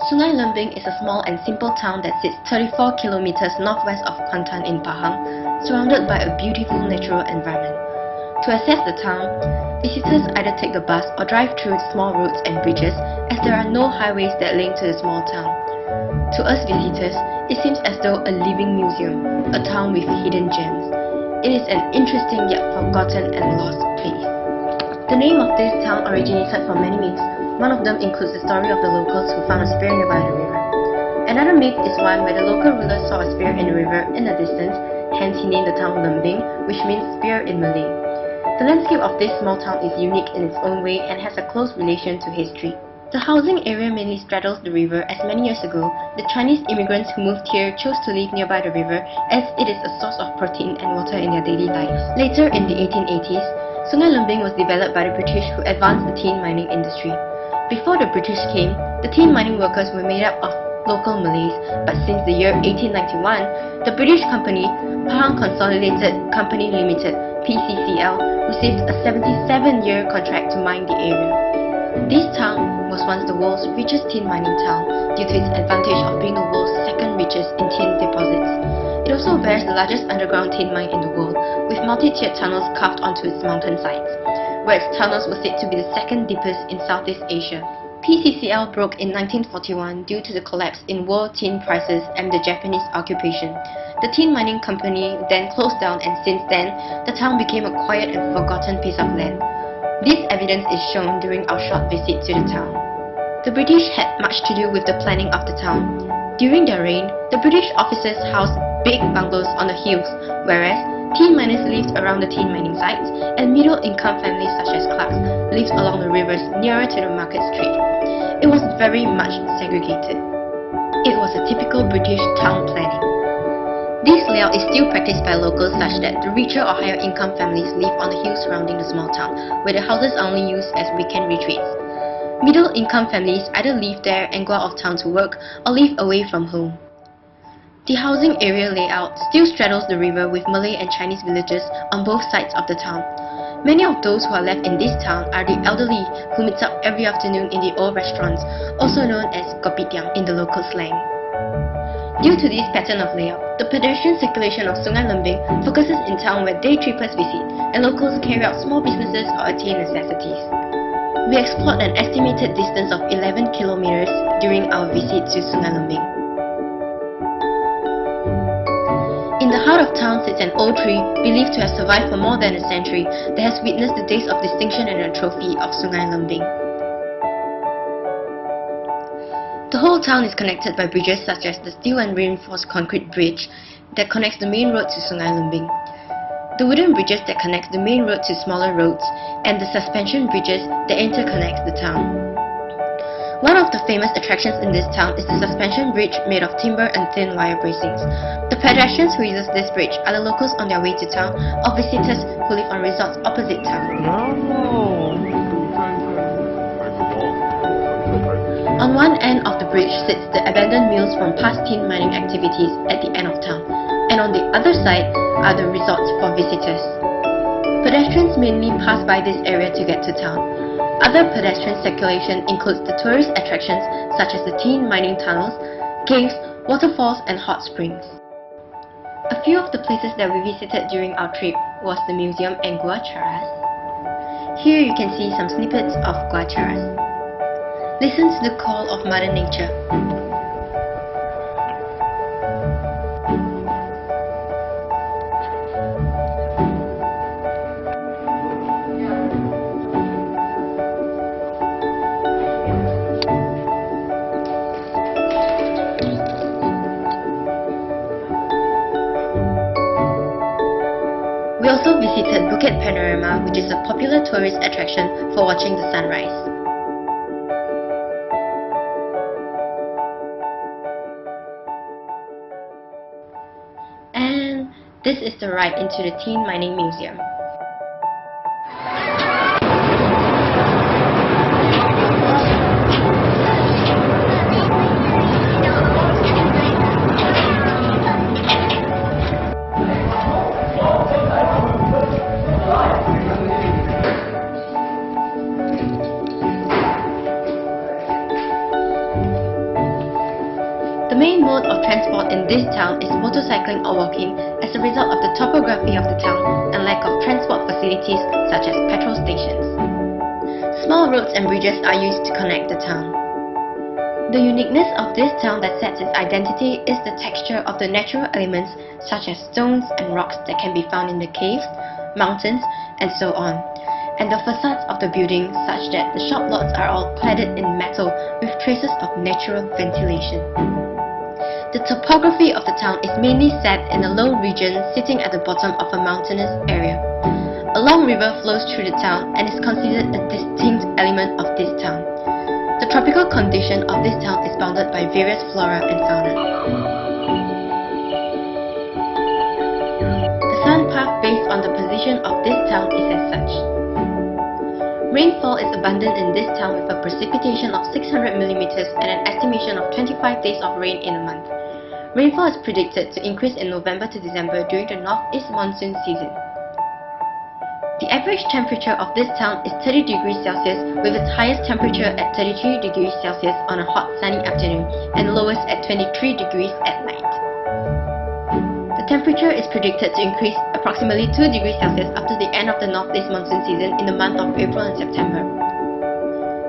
Sungai Lembing is a small and simple town that sits 34 kilometers northwest of Kuantan in Pahang, surrounded by a beautiful natural environment. To access the town, visitors either take the bus or drive through small roads and bridges, as there are no highways that link to the small town. To us visitors, it seems as though a living museum, a town with hidden gems. It is an interesting yet forgotten and lost place. The name of this town originated from many myths. One of them includes the story of the locals who found a spear nearby the river. Another myth is one where the local ruler saw a spear in the river in the distance, hence he named the town Lembing, which means spear in Malay. The landscape of this small town is unique in its own way and has a close relation to history. The housing area mainly straddles the river, as many years ago, the Chinese immigrants who moved here chose to live nearby the river as it is a source of protein and water in their daily lives. Later in the 1880s, Sungai Lembing was developed by the British, who advanced the tin mining industry. Before the British came, the tin mining workers were made up of local Malays, but since the year 1891, the British company, Pahang Consolidated Company Limited, PCCL, received a 77-year contract to mine the area. This town was once the world's richest tin mining town due to its advantage of being the world's second richest in tin deposits. It also bears the largest underground tin mine in the world, with multi-tiered tunnels carved onto its mountain sides, where its tunnels were said to be the second deepest in Southeast Asia. PCCL broke in 1941 due to the collapse in world tin prices and the Japanese occupation. The tin mining company then closed down, and since then, the town became a quiet and forgotten piece of land. This evidence is shown during our short visit to the town. The British had much to do with the planning of the town. During their reign, the British officers housed big bungalows on the hills, whereas tin miners lived around the tin mining sites, and middle-income families such as clerks lived along the rivers nearer to the market street. It was very much segregated. It was a typical British town planning. This layout is still practiced by locals, such that the richer or higher income families live on the hills surrounding the small town, where the houses are only used as weekend retreats. Middle-income families either live there and go out of town to work, or live away from home. The housing area layout still straddles the river, with Malay and Chinese villages on both sides of the town. Many of those who are left in this town are the elderly, who meet up every afternoon in the old restaurants, also known as kopitiam in the local slang. Due to this pattern of layout, the pedestrian circulation of Sungai Lembing focuses in town where day trippers visit, and locals carry out small businesses or attain necessities. We explored an estimated distance of 11 kilometers during our visit to Sungai Lembing. In the heart of town sits an old tree believed to have survived for more than a century that has witnessed the days of distinction and a trophy of Sungai Lembing. The whole town is connected by bridges such as the steel and reinforced concrete bridge that connects the main road to Sungai Lembing, the wooden bridges that connect the main road to smaller roads, and the suspension bridges that interconnect the town. One of the famous attractions in this town is the suspension bridge made of timber and thin wire bracings. The pedestrians who use this bridge are the locals on their way to town, or visitors who live on resorts opposite town. On one end of the bridge sits the abandoned mills from past tin mining activities at the end of town, and on the other side are the resorts for visitors. Pedestrians mainly pass by this area to get to town. Other pedestrian circulation includes the tourist attractions such as the tin mining tunnels, caves, waterfalls, and hot springs. A few of the places that we visited during our trip was the museum and Gua Charas. Here you can see some snippets of Gua Charas. Listen to the call of Mother Nature. We also visited Bukit Panorama, which is a popular tourist attraction for watching the sunrise. And this is the ride into the Tin Mining Museum. The main mode of transport in this town is motorcycling or walking as a result of the topography of the town and lack of transport facilities such as petrol stations. Small roads and bridges are used to connect the town. The uniqueness of this town that sets its identity is the texture of the natural elements such as stones and rocks that can be found in the caves, mountains, and so on, and the facades of the buildings such that the shop lots are all cladded in metal with traces of natural ventilation. The topography of the town is mainly set in a low region sitting at the bottom of a mountainous area. A long river flows through the town and is considered a distinct element of this town. The tropical condition of this town is bounded by various flora and fauna. The sun path based on the position of this town is as such. Rainfall is abundant in this town with a precipitation of 600 mm and an estimation of 25 days of rain in a month. Rainfall is predicted to increase in November to December during the northeast monsoon season. The average temperature of this town is 30 degrees Celsius with its highest temperature at 33 degrees Celsius on a hot sunny afternoon and lowest at 23 degrees at night. The temperature is predicted to increase approximately 2 degrees Celsius after the end of the northeast monsoon season in the month of April and September.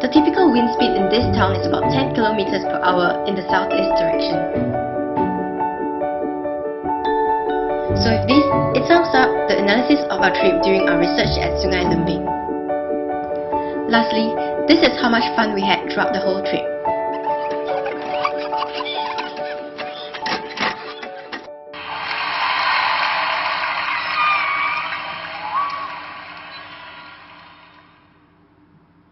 The typical wind speed in this town is about 10 km per hour in the southeast direction. So with this, it sums up the analysis of our trip during our research at Sungai Lembing. Lastly, this is how much fun we had throughout the whole trip.